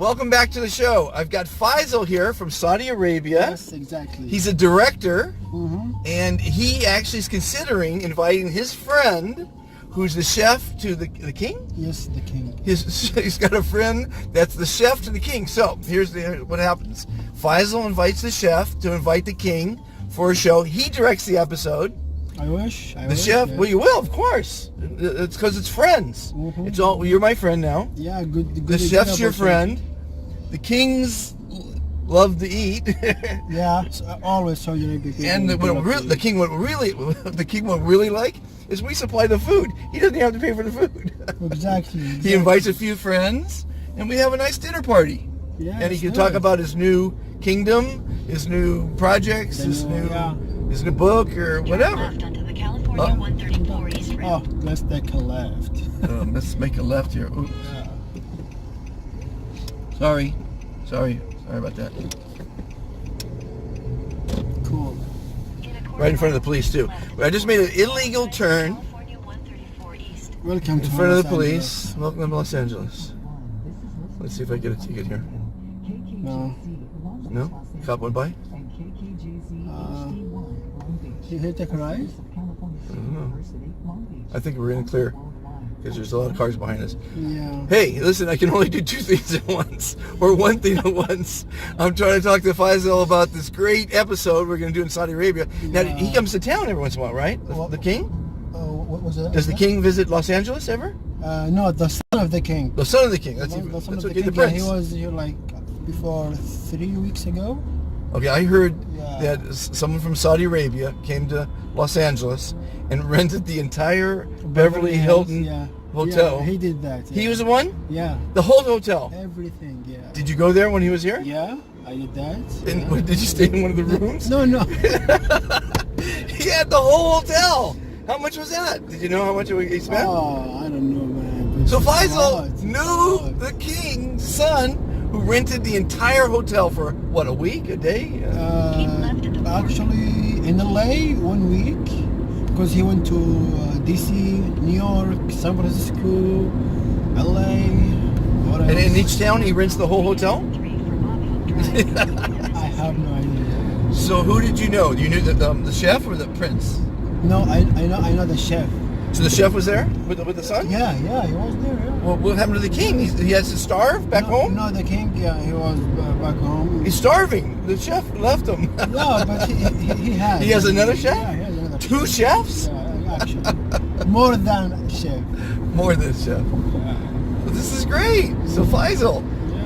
welcome back to the show. I've got Faisal here from Saudi Arabia. Yes, exactly. He's a director, and he actually is considering inviting his friend, who's the chef to the king? Yes, the king. He's got a friend that's the chef to the king. So here's what happens. Faisal invites the chef to invite the king for a show. He directs the episode. I wish. The chef, yes. well, you will, of course. It's because it's friends. It's all. You're my friend now. Yeah, good. The chef's your friend. The kings love to eat. Yeah, always Saudi Arabia. And the king what really like is we supply the food. He doesn't have to pay for the food. Exactly. He invites a few friends, and we have a nice dinner party. Yeah, and he can talk about his new kingdom, his new projects, his new book, or whatever. Left onto the California 134 East Rim. Oh, let's take a left. Let's make a left here. Oops. Sorry about that. Cool. Right in front of the police too. I just made an illegal turn Welcome to in front of the Los police. Angeles. Welcome to Los Angeles. Let's see if I get a ticket here. No. No? Cop went by? Did he take a ride? I don't know. I think we're in the clear because there's a lot of cars behind us. Yeah. Hey, listen, I can only do two things at once, or one thing at once. I'm trying to talk to Faisal about this great episode we're going to do in Saudi Arabia. Now, he comes to town every once in a while, right? The king? What was that? Does the king visit Los Angeles ever? No, the son of the king. The son of the king. That's The son of the okay. king. The prince. He was here like before 3 weeks ago. Okay, I heard that someone from Saudi Arabia came to Los Angeles and rented the entire Beverly Hilton hotel. Yeah, he did that. He was the one? Yeah. The whole hotel? Everything, yeah. Did you go there when he was here? Yeah, I did that. And yeah. did you stay in one of the rooms? No. He had the whole hotel. How much was that? Did you know how much he spent? Oh, I don't know, man. So Faisal knew the king's son who rented the entire hotel for, what, a week, a day? Actually, in LA, 1 week. Because he went to DC, New York, San Francisco, LA. What else? And in each town he rents the whole hotel? I have no idea. So who did you know? You knew the chef or the prince? No, I know the chef. So the chef was there with the son? Yeah, he was there. Yeah. Well, what happened to the king? He has to starve back home? No, the king, he was back home. He's starving. The chef left him. No, but he has. He has another chef? Yeah, he has another Two chefs? Yeah, actually. More than a chef. More than a chef. Yeah. Well, this is great. So Faisal,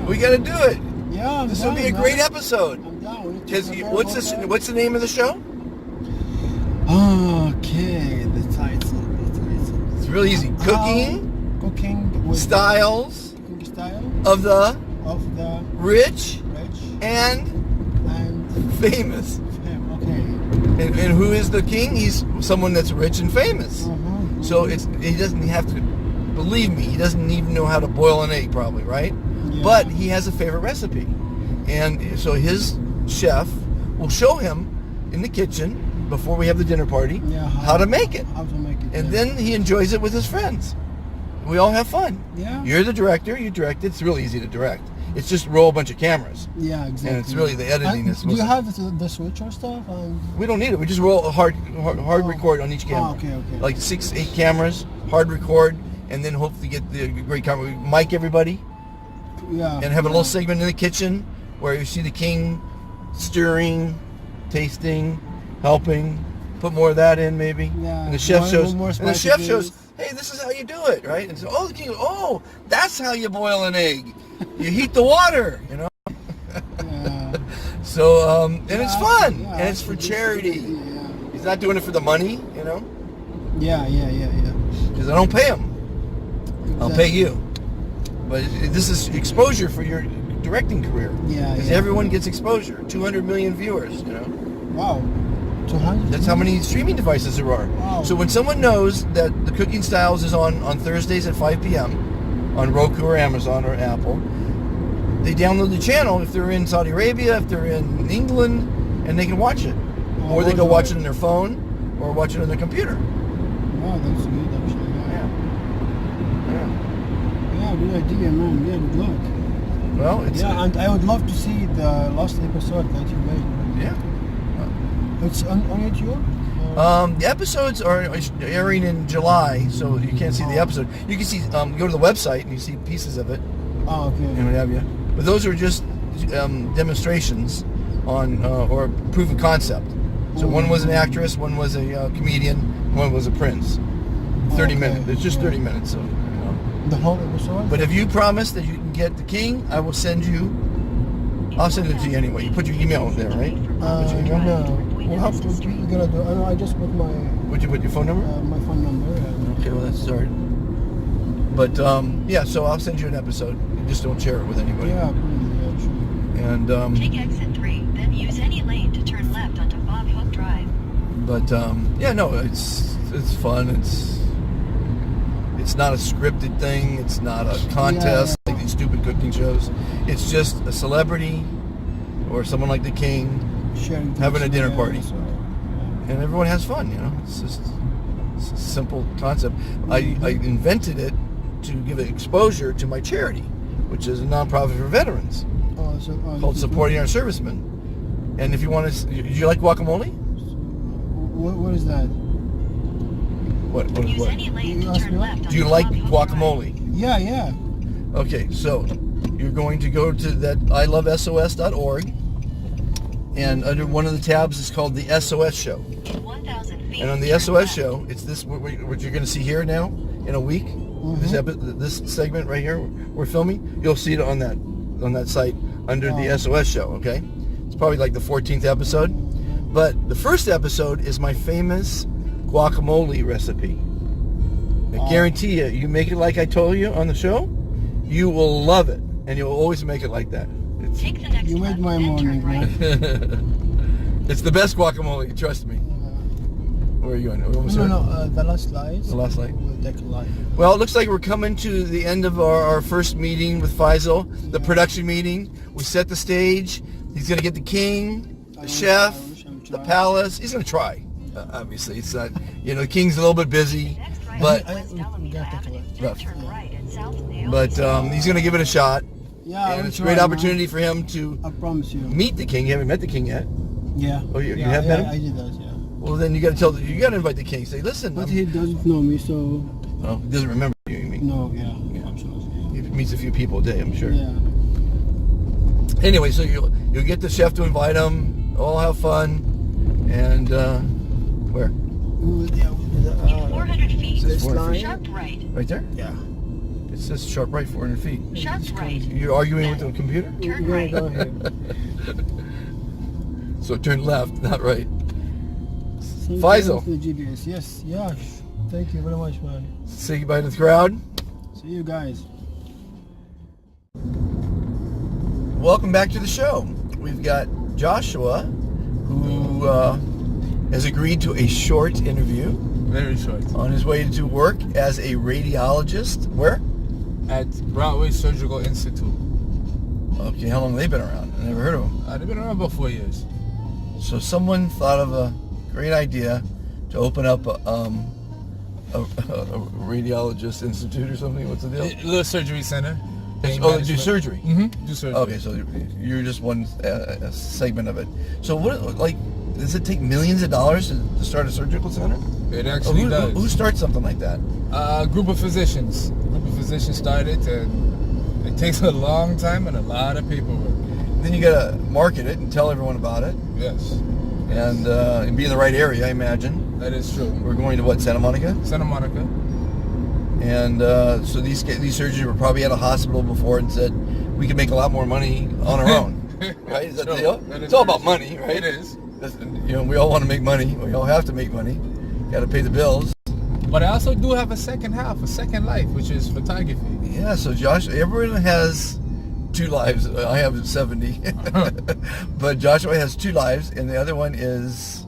we got to do it. Yeah, This will be a great episode. I'm down. Because what's the name of the show? Okay, the title. It's really easy. Cooking Cooking styles cooking style of the rich rich and famous. Okay. And who is the king? He's someone that's rich and famous. So he doesn't have to, believe me, he doesn't even know how to boil an egg probably, right? Yeah. But he has a favorite recipe. And so his chef will show him in the kitchen before we have the dinner party how to make it. How to make it. And then he enjoys it with his friends. We all have fun. Yeah. You're the director, you direct it. It's really easy to direct. It's just roll a bunch of cameras. Yeah, exactly. And it's really the editing. Do you have the switch or stuff? We don't need it. We just roll a hard record on each camera. Okay. Like 6-8 cameras, hard record, and then hopefully get the great camera. We mic everybody. Yeah. And have a little segment in the kitchen where you see the king stirring, tasting, helping. Put more of that in maybe. Yeah. And the chef shows. More And the chef shows. Hey, this is how you do it, right? And so, the king. Oh, that's how you boil an egg. You heat the water, Yeah. So, and it's fun, yeah, and it's for charity. Yeah. He's not doing it for the money, Yeah. because I don't pay him. I'll pay you. But this is exposure for your directing career. Yeah. Because everyone gets exposure. 200 million viewers, Wow. 200. That's how many streaming devices there are. Wow. So when someone knows that the Cooking Styles is on Thursdays at 5 p.m. on Roku or Amazon or Apple, they download the channel if they're in Saudi Arabia, if they're in England, and they can watch it. Or they go watch it on their phone or watch it on their computer. Wow, that's good actually. Yeah. Yeah, good idea, man. Yeah, good luck. Well, it's Yeah, and I would love to see the last episode that you made. yeah. It's on YouTube? The episodes are airing in July, so you can't see the episode. You can see, go to the website and you see pieces of it Oh, okay. and what have you. But those are just demonstrations on or proof of concept. So one was an actress, one was a comedian, one was a prince. 30 minutes. It's just 30 minutes. So, The whole episode? But if you promise that you can get the king, I will send you. I'll send it to you anyway. You put your email there, right? Put your email? No. We'll have to, we're gonna do. I know. I just put my Would you put your phone number? my phone number. Okay, well that's sorry. But yeah, so I'll send you an episode. You just don't share it with anybody. Yeah, please. Yeah, sure. And Take exit 3, then use any lane to turn left onto Bob Hook Drive. but yeah, no, it's fun. It's not a scripted thing. It's not a contest like these stupid cooking shows. It's just a celebrity or someone like the king Sharing having a tips, dinner yeah, party. so, and everyone has fun, you know. It's just it's a simple concept. I invented it to give exposure to my charity, which is a nonprofit for veterans called Supporting Our Servicemen. And if you want to, do you like guacamole? What is that? Use What? any lane You to asked turn me? left onto Do you like Bob Hook guacamole? Yeah, yeah. Okay, so you're going to go to that ilovesos.org, and under one of the tabs is called the SOS Show. Drive. 1,000 feet. And on the turn SOS left. Show, it's this what you're going to see here now in a week. This segment right here we're filming. You'll see it on that site under the SOS Show. Okay, it's probably like the 14th episode, but the first episode is my famous guacamole recipe. I guarantee you, you make it like I told you on the show, you will love it, and you'll always make it like that. Take the next You left, made my then morning, turn right. It's the best guacamole, trust me. Where are you on? No, the last slide. The last slide. We'll take a live. Well, it looks like we're coming to the end of our first meeting with Faisal, the production meeting. We set the stage. He's going to get the king, the chef, the palace. He's going to try. Obviously, it's not, the king's a little bit busy, Next right but on West Alameda Avenue, then left. turn right and south to the but he's going to give it a shot. Yeah, I And will it's a try, great man. opportunity for him to I promise you. meet the king. You haven't met the king yet. Yeah. Oh, you yeah, have met him? I did that, yeah. Well, then you got to invite the king. Say, listen. But he doesn't know me, so Well, he doesn't remember you. You mean? no, yeah, absolutely. He meets a few people a day, I'm sure. Yeah. Anyway, so you'll get the chef to invite him. All have fun, and where? Yeah, In 400 feet, this 400 line. sharp right. Right there. Yeah. It says sharp right, 400 feet. Sharp right. You're arguing with the computer? Turn We're right. gonna go ahead. So turn left, not right. Thank you Faisal. for the GPS. Yes, yeah. Thank you very much, man. Say goodbye to the crowd. See you guys. Welcome back to the show. We've got Joshua, who has agreed to a short interview Very short. on his way to work as a radiologist. Where? At Broadway Surgical Institute. Okay, how long have they been around? I never heard of them. They've been around about 4 years. So someone thought of a great idea to open up a radiologist institute or something. What's the deal? A little surgery center. Oh, they do surgery. Mm-hmm. Do surgery. Okay, so you're just one segment of it. So what, like, does it take millions of dollars to start a surgical center? It actually does. Who starts something like that? A group of physicians. Started, and it takes a long time and a lot of paperwork. Then you gotta market it and tell everyone about it, Yes. and be in the right area, I imagine. That is true. We're going to what, Santa Monica? Santa Monica. And so these surgeons were probably at a hospital before and said, we can make a lot more money on our own, right? Is that the deal? That is It's all very about money, right? It is. We all want to make money. We all have to make money. Got to pay the bills. But I also do have a second half, a second life, which is photography. Yeah, so Josh, everyone has two lives. I have 70. But Joshua has two lives, and the other one is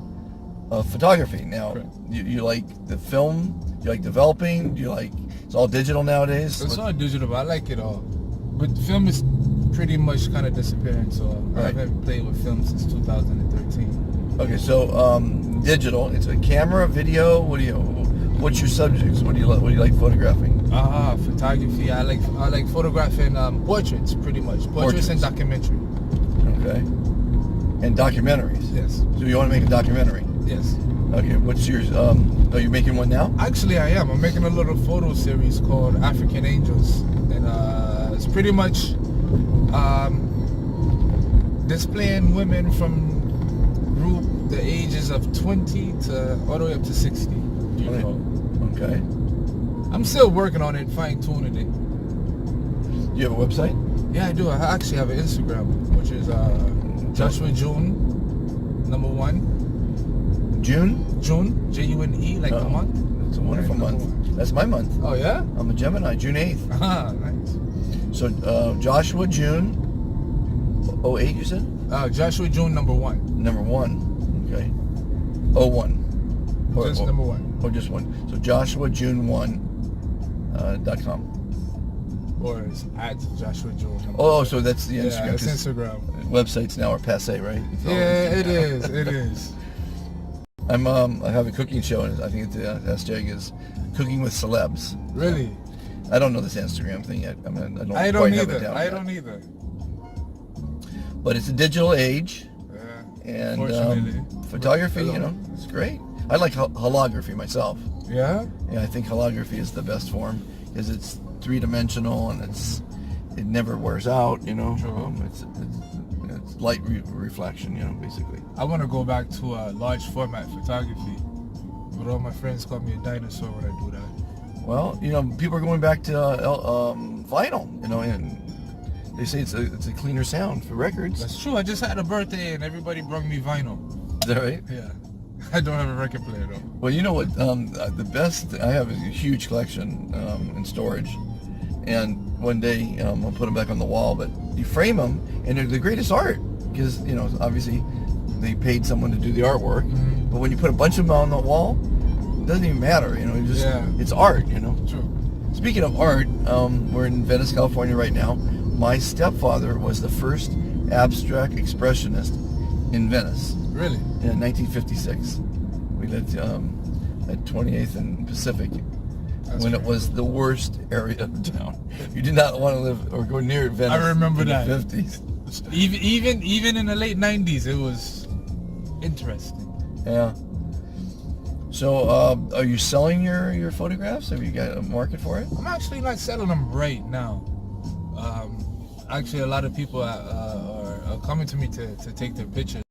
photography. Now, Correct. you like the film? You like developing? Do you like, it's all digital nowadays? It's all digital, but I like it all. But film is pretty much kind of disappearing, so I Right. haven't played with film since 2013. Okay, so digital. It's a camera, video. What's your subjects? What do you like photographing? Photography. I like photographing portraits, pretty much. Portraits and documentary. Okay. And documentaries. Yes. So you want to make a documentary? Yes. Okay. What's yours? Are you making one now? Actually, I am. I'm making a little photo series called African Angels, and it's pretty much displaying women from the ages of 20 to all the way up to 60. Okay. I'm still working on it, fine-tuning it. Do you have a website? Yeah, I do. I actually have an Instagram, which is Joshua June, #1. June? June, June, like the month. It's a wonderful month. That's my month. Oh, yeah? I'm a Gemini, June 8th. Ah, nice. So Joshua June 08, you said? Joshua June, #1. Number 1. Okay. 01. Just #1. Or just one. So JoshuaJune1.com. Or it's at Joshua June. Oh, so that's the Instagram. Yeah, it's 'cause Instagram. Websites now are passe, right? It's all Yeah, Instagram. it is. It is. I have a cooking show, and I think it's hashtag is Cooking with Celebs. Really? I don't know this Instagram thing yet. I I don't don't quite have it either. down I yet. don't either. But it's a digital age, Yeah. and Fortunately. photography, it's great. I like holography myself. Yeah? Yeah, I think holography is the best form because it's three-dimensional and it never wears out. True. It's light reflection. Basically. I want to go back to large format photography. But all my friends call me a dinosaur when I do that. Well, people are going back to vinyl. And they say it's a cleaner sound for records. That's true. I just had a birthday and everybody brought me vinyl. Is that right? Yeah. I don't have a record player though. Well, you know what? The best I have is a huge collection in storage, and one day I'll put them back on the wall. But you frame them, and they're the greatest art because obviously they paid someone to do the artwork. Mm-hmm. But when you put a bunch of them on the wall, it doesn't even matter. It's art. True. Speaking of art, we're in Venice, California right now. My stepfather was the first abstract expressionist in Venice. Really? In 1956. We lived at 28th and Pacific when it was the worst area of town. You did not want to live or go near Venice. I remember in that. The 50s. Even in the late 90s, it was interesting. Yeah. So, are you selling your photographs? Have you got a market for it? I'm actually not selling them right now. Actually, a lot of people are coming to me to take their pictures.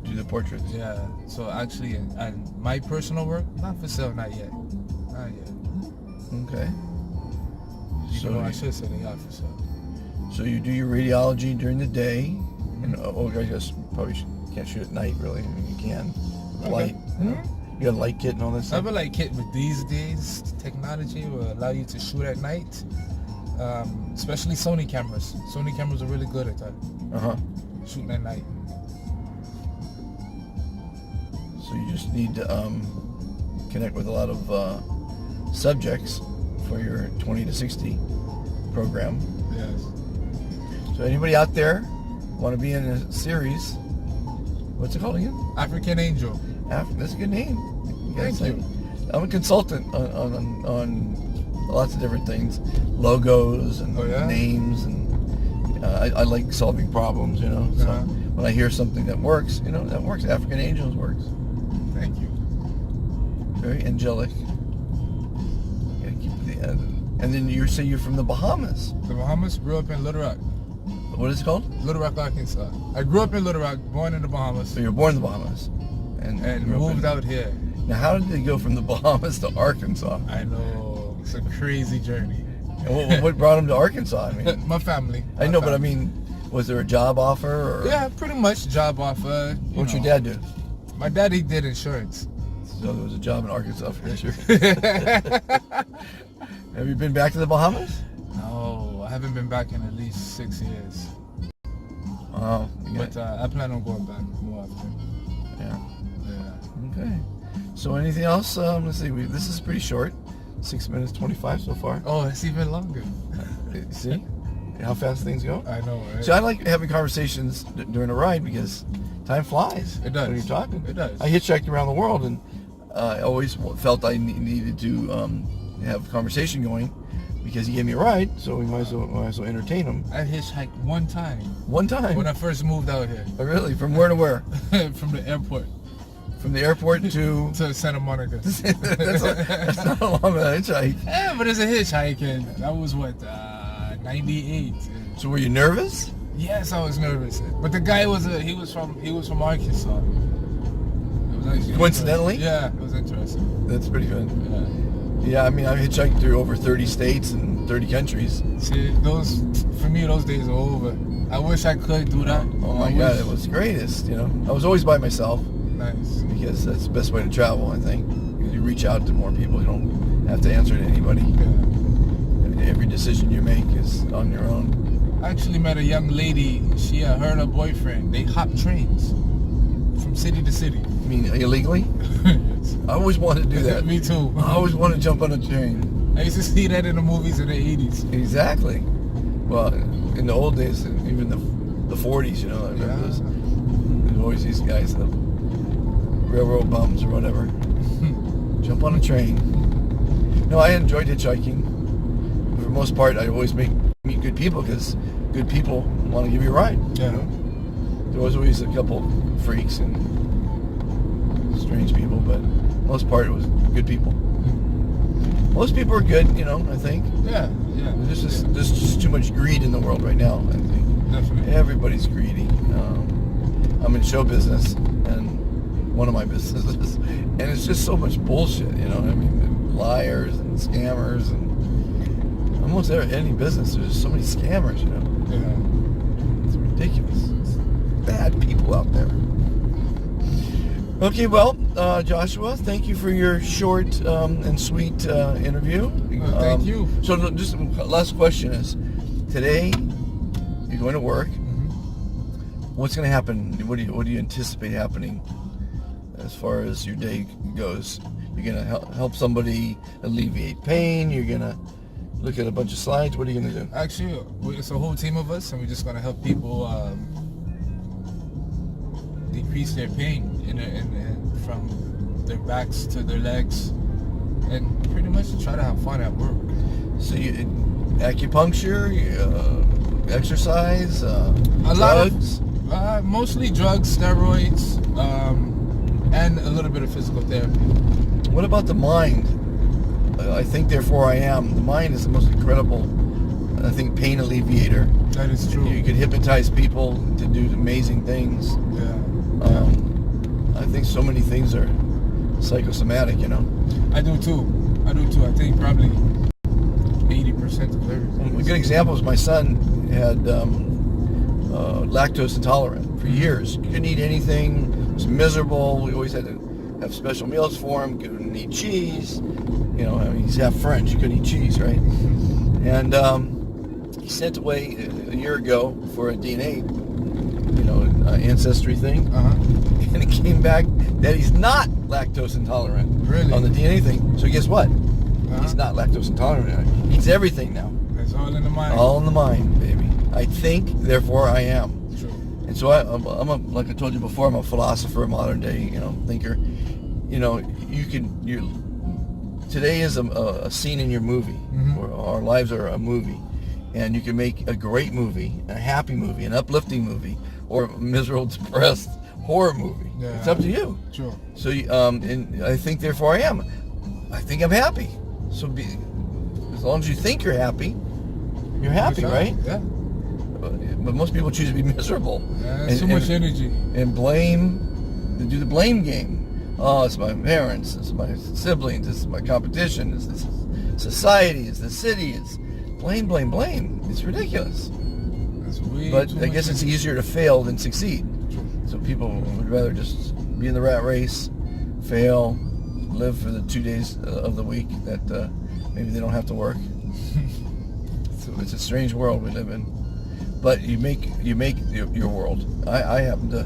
Do the portraits? Yeah. So actually, and my personal work, not for sale, not yet. Not yet. Okay. So I should say they are for sale. So you do your radiology during the day, and I guess probably can't shoot at night. Really, I mean, you can. Light. You got a light kit and all this I stuff. have a light kit, but these days technology will allow you to shoot at night. Especially Sony cameras. Sony cameras are really good at that. Shooting at night. So you just need to connect with a lot of subjects for your 20 to 60 program. Yes. So anybody out there want to be in a series? What's it called again? African Angel. That's a good name. Thank you. I'm a consultant on lots of different things, logos and names, and I like solving problems. So when I hear something that works, that works. African Angels works. Thank you. Very angelic. Gotta keep the and then you say you're from the Bahamas. The Bahamas. Grew up in Little Rock. What is it called? Little Rock, Arkansas. I grew up in Little Rock, born in the Bahamas, So you were born in the Bahamas, and grew up moved out here. Now, how did they go from the Bahamas to Arkansas? I know, it's a crazy journey. And what brought them to Arkansas? I mean, My family. I know, but I mean, was there a job offer? Or Yeah, pretty much job offer. What'd your dad do? My daddy did insurance. So there was a job in Arkansas for sure. Have you been back to the Bahamas? No, I haven't been back in at least 6 years. Oh, But I plan on going back more often. yeah. Yeah. Okay. So anything else? Let's see. This is pretty short. 6 minutes 25 so far. Oh, it's even longer. See how fast things go? I know, right? So I like having conversations during a ride because time flies. It does. When you're talking. It does. I hitchhiked around the world, and I always felt I needed to have a conversation going because he gave me a ride, so we might as well entertain him. I hitchhiked one time. One time? When I first moved out here. Oh, really? From where to where? From the airport. From the airport to Santa Monica. that's not a long hitchhike. Yeah, but it's a hitchhike, and that was what 98. So were you nervous? Yes, I was nervous, but the guy was from Arkansas. It was actually Coincidentally? yeah, it was interesting. That's pretty good. Yeah. Yeah, I mean, I've hitchhiked through over 30 states and 30 countries. See, for me, those days are over. I wish I could do that. Oh my God, it was the greatest, you know. I was always by myself. Nice. Because that's the best way to travel, I think. Because you reach out to more people. You don't have to answer to anybody. Yeah. Every decision you make is on your own. I actually met a young lady. She her and her boyfriend. They hop trains from city to city. You mean illegally? Yes. I always wanted to do that. Me too. I always wanted to jump on a train. I used to see that in the movies in the 80s. Exactly. Well, in the old days, even the 40s, you know, I remember there's always these guys, the railroad bums or whatever. Jump on a train. No, I enjoyed hitchhiking. For the most part, I always meet good people because good people want to give you a ride. Yeah. You know? There was always a couple freaks and strange people, but most part it was good people. Most people are good, you know, I think. Yeah. There's just too much greed in the world right now, I think. Definitely. Everybody's greedy. I'm in show business, and one of my businesses, and it's just so much bullshit, you know. I mean, liars and scammers, and almost any business, there's so many scammers, you know. Yeah. It's ridiculous. It's bad people out there. Okay, well, Joshua, thank you for your short and sweet interview. Thank you. So just last question is, today you're going to work. What's going to happen? What do you anticipate happening as far as your day goes? You're going to help somebody alleviate pain. You're going to look at a bunch of slides. What are you going to do? Actually, it's a whole team of us, and we're just going to help people decrease their pain from their backs to their legs, and pretty much try to have fun at work. So you acupuncture, exercise, drugs? Mostly drugs, steroids, and a little bit of physical therapy. What about the mind? I think, therefore I am. The mind is the most incredible, I think, pain alleviator. That is true. You can hypnotize people to do amazing things. Yeah. I think so many things are psychosomatic, you know. I do too. I think probably 80% of everything. A good example is my son had lactose intolerant for years. Couldn't eat anything. Was miserable. We always had to have special meals for him. Couldn't eat cheese. You know, I mean, he's half French. He couldn't eat cheese, right? And he sent away a year ago for a DNA, you know, ancestry thing. And it came back that he's not lactose intolerant. Really? On the DNA thing. So guess what? He's not lactose intolerant. He eats everything now. It's all in the mind. All in the mind, baby. I think, therefore I am. True. And so like I told you before, I'm a philosopher, modern day, you know, thinker. You know, today is a scene in your movie. Where our lives are a movie. And you can make a great movie, a happy movie, an uplifting movie, or a miserable, depressed horror movie. Yeah. It's up to you. Sure. So, and I think, therefore I am. I think I'm happy. So as long as you think you're happy, right? Yeah. But most people choose to be miserable. Yeah, too much energy. And blame, they do the blame game. Oh, it's my parents, it's my siblings, it's my competition, it's this society, it's the city, it's blame. It's ridiculous. That's way But too I guess much it's easier to fail than succeed. So people would rather just be in the rat race, fail, live for the 2 days of the week that maybe they don't have to work. So it's a strange world we live in. But you make your world. I happen to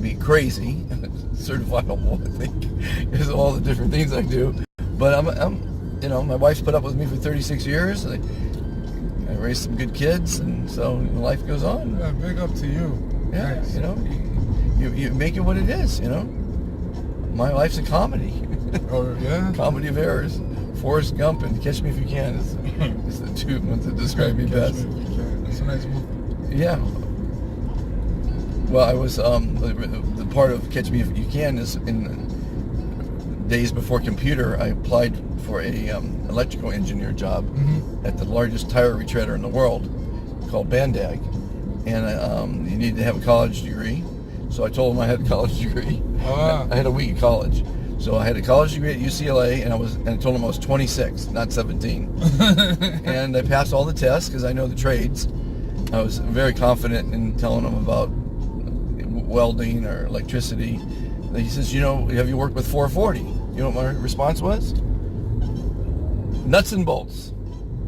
be crazy, certifiable, I think, because of all the different things I do. But I'm you know, my wife's put up with me for 36 years. I raised some good kids, and so life goes on. Yeah, big up to you. Yeah, Thanks. you know, you make it what it is, you know. My life's a comedy. Oh, yeah? Comedy of errors. Forrest Gump and Catch Me If You Can is the two ones that describe me best. That's a nice movie. Yeah. Well, I was the part of Catch Me If You Can is in the days before computer. I applied for a electrical engineer job at the largest tire retreader in the world, called Bandag, and you needed to have a college degree. So I told them I had a college degree. I had a week of college. So I had a college degree at UCLA, and I told them I was 26, not 17. And I passed all the tests because I know the trades. I was very confident in telling them about welding or electricity. And he says, have you worked with 440? You know what my response was? Nuts and bolts.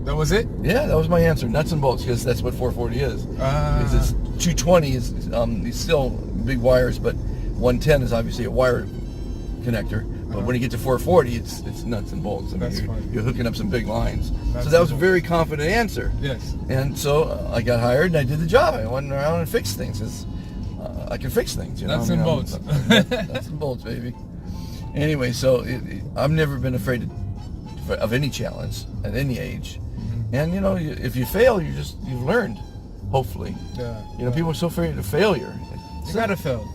That was it? Yeah, that was my answer. Nuts and bolts, because that's what 440 is. Because it's 220 is still big wires, but 110 is obviously a wire connector. But when you get to 440, it's nuts and bolts. I mean, you're hooking up some big lines. So that was a very confident answer. Yes. And so I got hired and I did the job. I went around and fixed things. I can fix things. Nuts and bolts. Nuts and bolts, baby. Anyway, so I've never been afraid of any challenge at any age. And if you fail, you've learned. Hopefully. Yeah. People are so afraid of failure. You gotta fail.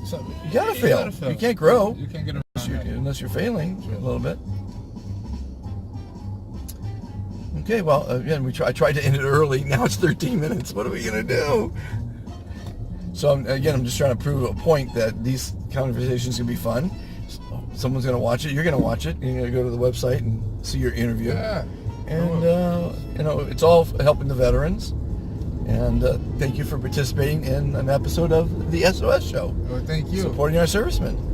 You gotta fail. You can't grow. You can't get Unless you're failing a little bit. Okay, well, again, I tried to end it early. Now it's 13 minutes. What are we gonna do? So I'm just trying to prove a point that these conversations can be fun. Someone's gonna watch it. You're gonna watch it. You're gonna go to the website and see your interview. Yeah. And it's all helping the veterans. And thank you for participating in an episode of the SOS Show. Well, thank you. Supporting our servicemen.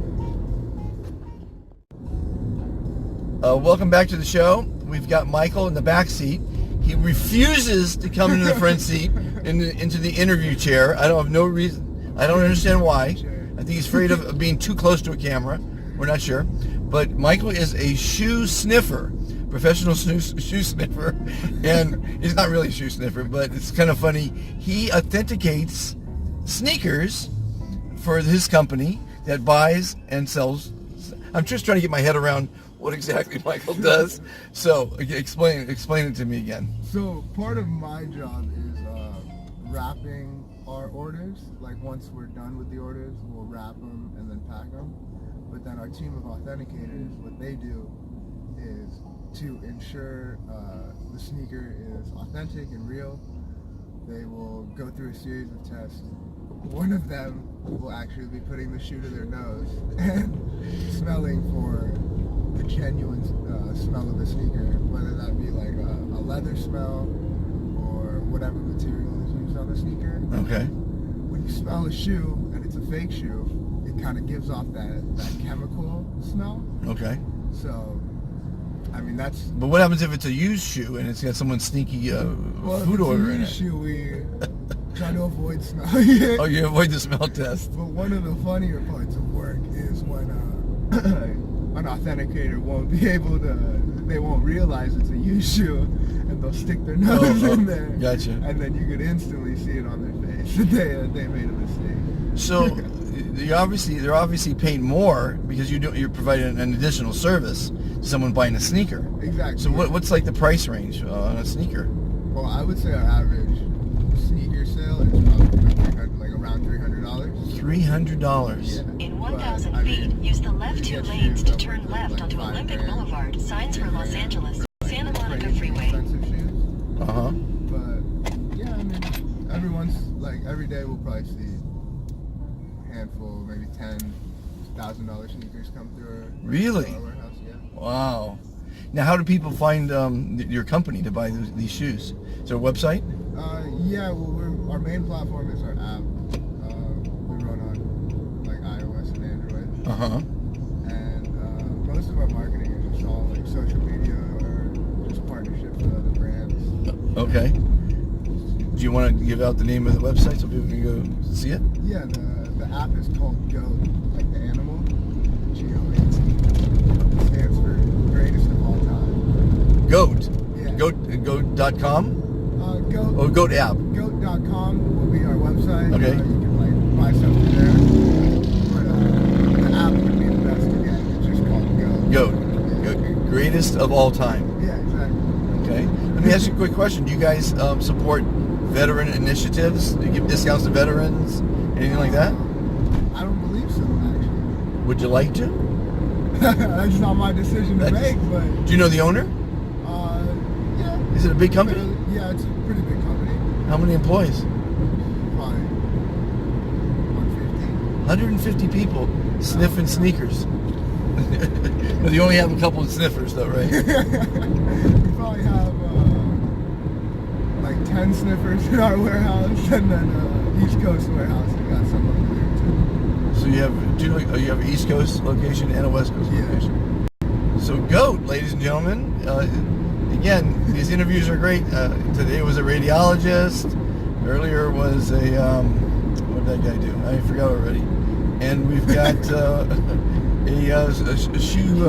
Welcome back to the show. We've got Michael in the back seat. He refuses to come into the front seat, into the interview chair. I don't have no reason. I don't understand why. I think he's afraid of being too close to a camera. We're not sure. But Michael is a shoe sniffer, professional shoe sniffer. And he's not really a shoe sniffer, but it's kind of funny. He authenticates sneakers for his company that buys and sells. I'm just trying to get my head around what exactly Michael does. So explain it to me again. So part of my job is wrapping our orders. Like once we're done with the orders, we'll wrap them and then pack them. But then our team of authenticators, what they do is to ensure the sneaker is authentic and real. They will go through a series of tests. One of them will actually be putting the shoe to their nose and smelling for the genuine smell of the sneaker, whether that be like a leather smell or whatever material is used on the sneaker. Okay. When you smell a shoe and it's a fake shoe, it kind of gives off that chemical smell. Okay. So, I mean, that's... But what happens if it's a used shoe and it's got someone's sneaky food order in it? Shoe, we try to avoid smell. Oh, you avoid the smell test. But one of the funnier parts of work is when an authenticator won't be able to, they won't realize it's a used shoe, and they'll stick their nose in there. Gotcha. And then you could instantly see it on their face that they made a mistake. So they're obviously paying more because you're providing an additional service to someone buying a sneaker. Exactly. So what's like the price range on a sneaker? Well, I would say our average sneaker sale is probably like around $300. $300. In 1,000 feet, use the left two lanes to turn left onto Olympic Boulevard. Signs for Los Angeles, Santa Monica Freeway. Expensive shoes. Uh-huh. But yeah, I mean, every day we'll probably see a handful, maybe $10,000 sneakers come through our warehouse. Yeah. Wow. Now, how do people find your company to buy these shoes? Is there a website? Yeah, well, our main platform is our app. We run on like iOS and Android. Uh-huh. And most of our marketing is just all like social media or just partnerships with other brands. Okay. Do you want to give out the name of the website so people can go see it? Yeah, the app is called GOAT, like the animal. GOAT. Stands for greatest of all time. Goat. Yeah. Goat.com? Goat. Or Goat app? Goat.com will be our website. Okay. You can like buy something there. But the app would be the best to get. It's just called Goat. Goat. Greatest greatest of all time. Yeah, exactly. Okay. Let me ask you a quick question. Do you guys support veteran initiatives? Do you give discounts to veterans? Anything like that? I don't believe so, actually. Would you like to? That's not my decision to make, but Do you know the owner? yeah. Is it a big company? Yeah, it's a pretty big company. How many employees? Probably 150. 150 people sniffing sneakers. But you only have a couple of sniffers, though, right? We probably have like 10 sniffers in our warehouse, and then East Coast warehouse. We got some over there too. So you have you have an East Coast location and a West Coast location. So GOAT, ladies and gentlemen. Again, these interviews are great. Today was a radiologist. Earlier was a what did that guy do? I forgot already. And we've got a shoe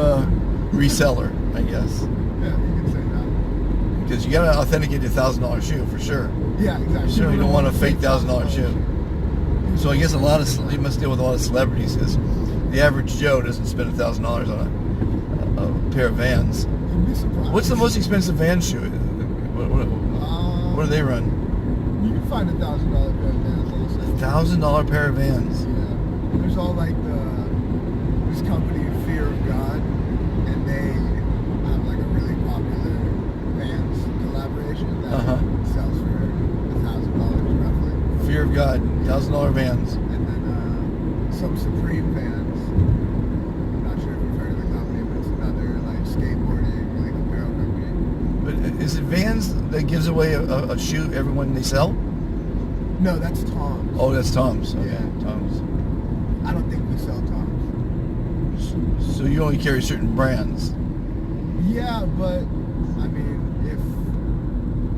reseller, I guess. Yeah, you can say that. Because you got to authenticate a $1,000 shoe for sure. Yeah, exactly. You certainly don't want a fake $1,000 shoe. So I guess you must deal with a lot of celebrities, because the average Joe doesn't spend $1,000 on a pair of Vans. You'd be surprised. What's the most expensive Vans shoe? What do they run? You can find $1,000 pair of Vans also. $1,000 pair of Vans. Yeah. There's all like this company, Fear of God, and they have like a really popular Vans collaboration that sells for $1,000 roughly. Fear of God, $1,000 Vans. And then some Supreme Vans. I'm not sure if you've heard of the company, but it's another like skateboarding, like apparel company. But is it Vans that gives away a shoe every one they sell? No, that's Tom's. Oh, that's Tom's. Okay, Yeah. Tom's. I don't think we sell Tom's. So you only carry certain brands. Yeah, but I mean, if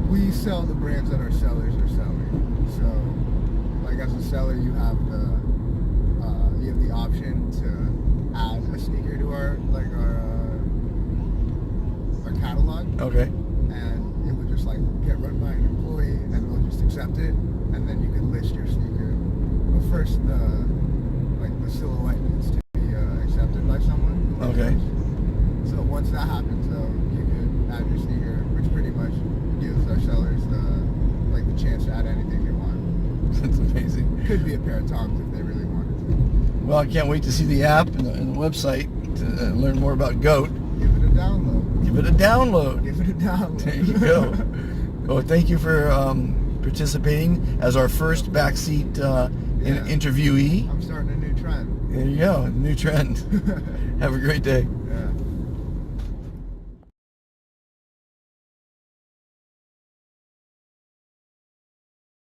we sell the brands that our sellers are selling, so like as a seller, you have the option to add a sneaker to our catalog, Okay. and it would just like get run by an employee, and they'll just accept it, and then you can list your sneaker. But first, the silhouette needs to be accepted by someone. Okay. So once that happens, though, you can add your sneaker, which pretty much gives our sellers the chance to add anything they want. That's amazing. Could be a pair of Toms if they really wanted to. Well, I can't wait to see the app and the website to learn more about GOAT. Give it a download. Give it a download. Give it a download. There you go. Well, thank you for participating as our first backseat interviewee. I'm starting a new trend. There you go, new trend. Have a great day. Yeah.